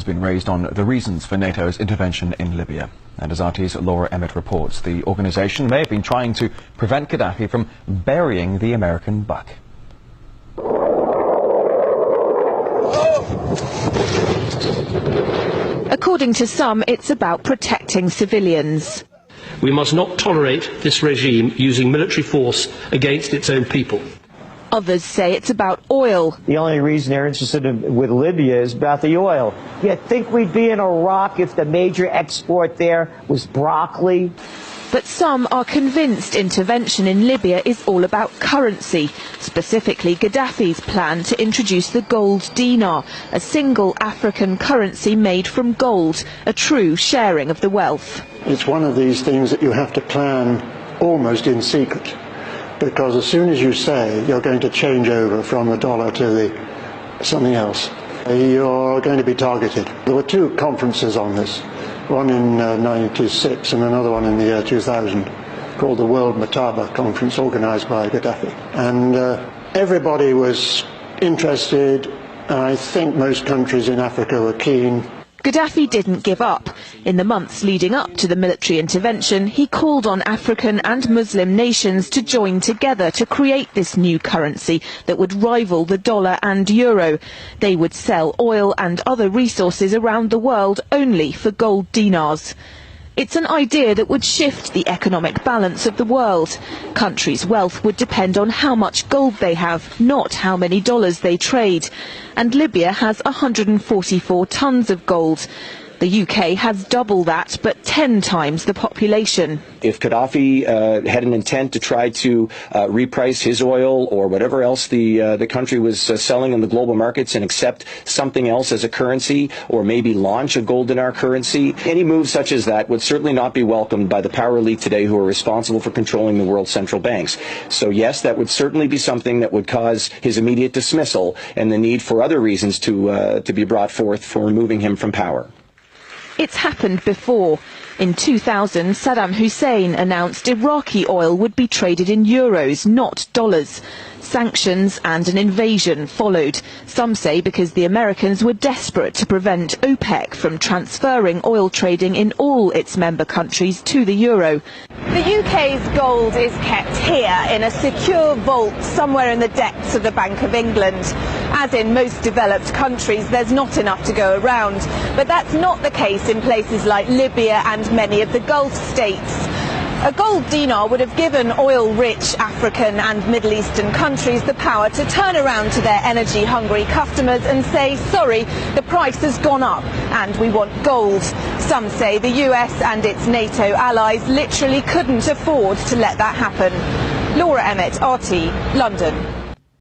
Has been raised on the reasons for NATO's intervention in Libya. And as RT's Laura Emmett reports, the organisation may have been trying to prevent Gaddafi from burying the American buck. According to some, it's about protecting civilians. We must not tolerate this regime using military force against its own people. Others say it's about oil. The only reason they're interested with Libya is about the oil. You'd think we'd be in Iraq if the major export there was broccoli. But some are convinced intervention in Libya is all about currency, specifically Gaddafi's plan to introduce the gold dinar, a single African currency made from gold, a true sharing of the wealth. It's one of these things that you have to plan almost in secret, because as soon as you say you're going to change over from the dollar to something else, you're going to be targeted. There were two conferences on this, one in '96 and another one in the year 2000, called the World Mataba Conference, organised by Gaddafi. And everybody was interested, and I think most countries in Africa were keen. Gaddafi didn't give up. In the months leading up to the military intervention, he called on African and Muslim nations to join together to create this new currency that would rival the dollar and euro. They would sell oil and other resources around the world only for gold dinars. It's an idea that would shift the economic balance of the world. Countries' wealth would depend on how much gold they have, not how many dollars they trade. And Libya has 144 tons of gold. The UK has double that, but 10 times the population. If Gaddafi had an intent to try to reprice his oil or whatever else the country was selling in the global markets and accept something else as a currency, or maybe launch a gold dinar currency, any move such as that would certainly not be welcomed by the power elite today who are responsible for controlling the world's central banks. So yes, that would certainly be something that would cause his immediate dismissal and the need for other reasons to be brought forth for removing him from power. It's happened before. In 2000, Saddam Hussein announced Iraqi oil would be traded in euros, not dollars. Sanctions and an invasion followed. Some say because the Americans were desperate to prevent OPEC from transferring oil trading in all its member countries to the euro. The UK's gold is kept here in a secure vault somewhere in the depths of the Bank of England. As in most developed countries, there's not enough to go around. But that's not the case in places like Libya and many of the Gulf states. A gold dinar would have given oil-rich African and Middle Eastern countries the power to turn around to their energy-hungry customers and say, sorry, the price has gone up and we want gold. Some say the US and its NATO allies literally couldn't afford to let that happen. Laura Emmett, RT, London.